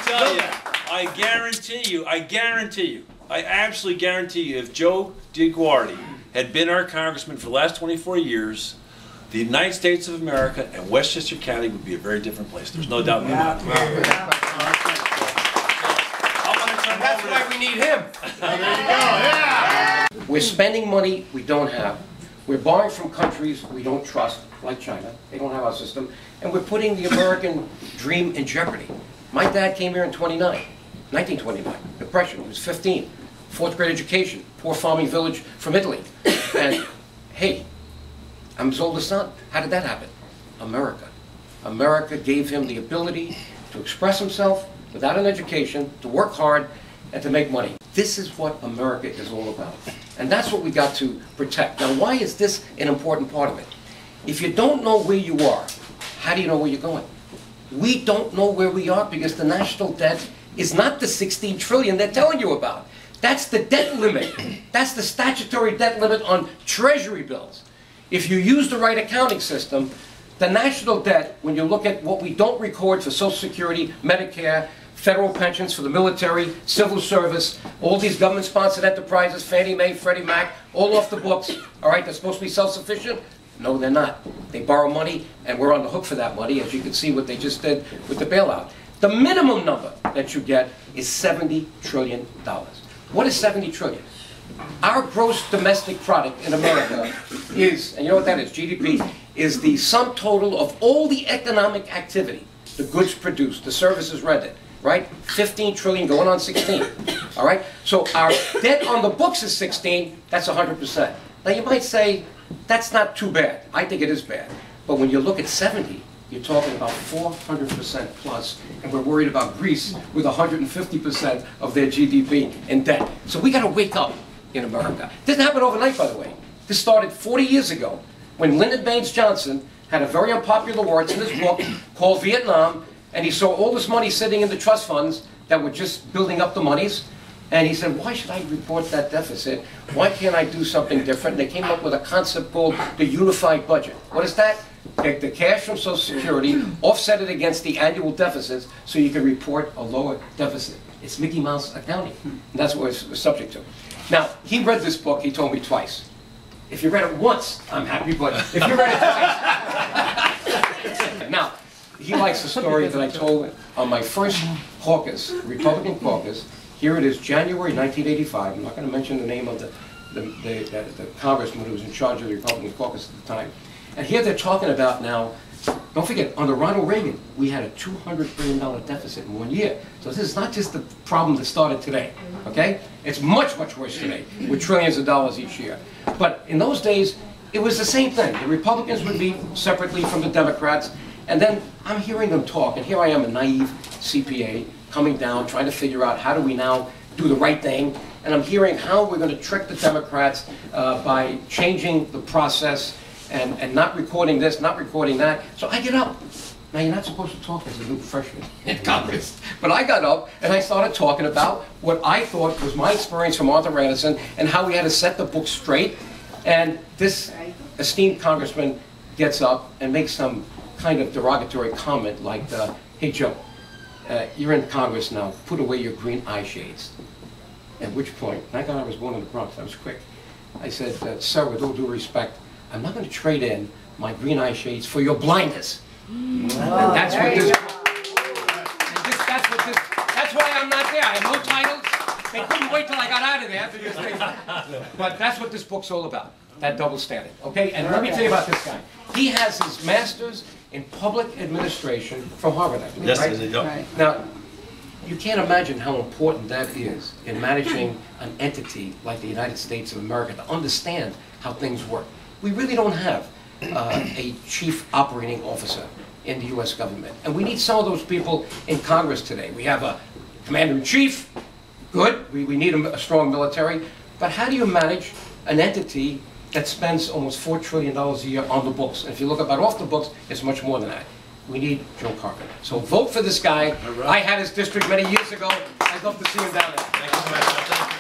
tell you, I guarantee you, I absolutely guarantee you, if Joe DioGuardi had been our congressman for the last 24 years, the United States of America and Westchester County would be a very different place. There's no doubt in my mind. That's why we need him. There you go. Yeah. We're spending money we don't have. We're borrowing from countries we don't trust, like China. They don't have our system. And we're putting the American dream in jeopardy. My dad came here in 1929, Depression. He was 15, fourth grade education, poor farming village from Italy. And hey, I'm his oldest son. How did that happen? America. America gave him the ability to express himself without an education, to work hard, and to make money. This is what America is all about. And that's what we got to protect. Now, why is this an important part of it? If you don't know where you are, how do you know where you're going? We don't know where we are because the national debt is not the 16 trillion they're telling you about. That's the debt limit. That's the statutory debt limit on treasury bills. If you use the right accounting system, the national debt, when you look at what we don't record for Social Security, Medicare, federal pensions for the military, civil service, all these government-sponsored enterprises, Fannie Mae, Freddie Mac, all off the books, all right, they're supposed to be self-sufficient? No, they're not. They borrow money, and we're on the hook for that money, as you can see what they just did with the bailout. The minimum number that you get is $70 trillion. What is $70 trillion? Our gross domestic product in America is, and you know what that is, GDP, is the sum total of all the economic activity, the goods produced, the services rendered, right? 15 trillion going on 16, all right? So our debt on the books is 16, that's 100%. Now you might say, that's not too bad. I think it is bad. But when you look at 70, you're talking about 400% plus, and we're worried about Greece with 150% of their GDP in debt. So we got to wake up in America. This didn't happen overnight, by the way. This started 40 years ago when Lyndon Baines Johnson had a very unpopular words in his book called Vietnam, and he saw all this money sitting in the trust funds that were just building up the monies. And he said, why should I report that deficit? Why can't I do something different? And they came up with a concept called the unified budget. What is that? Take the cash from Social Security, offset it against the annual deficits so you can report a lower deficit. It's Mickey Mouse accounting. And that's what we're subject to. Now, he read this book, he told me twice. If you read it once, I'm happy, but if you read it twice. Now, he likes the story that I told on my first caucus, Republican caucus. Here it is, January 1985. I'm not going to mention the name of the congressman who was in charge of the Republican caucus at the time. And here they're talking about now, don't forget, under Ronald Reagan, we had a $200 billion deficit in 1 year. So this is not just the problem that started today, okay? It's much, much worse today, with trillions of dollars each year. But in those days, it was the same thing. The Republicans would meet separately from the Democrats, and then I'm hearing them talk, and here I am, a naive CPA, coming down, trying to figure out how do we now do the right thing, and I'm hearing how we're going to trick the Democrats by changing the process and not recording this, not recording that. So I get up. Now, you're not supposed to talk as a new freshman in Congress, but I got up and I started talking about what I thought was my experience from Arthur Anderson and how we had to set the book straight. And this esteemed congressman gets up and makes some kind of derogatory comment like, hey, Joe, you're in Congress now, put away your green eye shades. At which point, thank God I was born in the Bronx, I was quick. I said, sir, with all due respect, I'm not going to trade in my green eye shades for your blindness. And that's what this, that's why I'm not there. I have no titles. They couldn't wait till I got out of there after this thing. But that's what this book's all about, that double standard. Okay, and let me tell you about this guy. He has his master's in public administration from Harvard, I believe, right? Now, you can't imagine how important that is in managing an entity like the United States of America to understand how things work. We really don't have a chief operating officer in the U.S. government. And we need some of those people in Congress today. We have a commander-in-chief, good. We need a strong military. But how do you manage an entity that spends almost $4 trillion a year on the books? And if you look about off the books, it's much more than that. We need Joe Carvin. So vote for this guy. Right. I had his district many years ago. I'd love to see him down there. Thank you so much.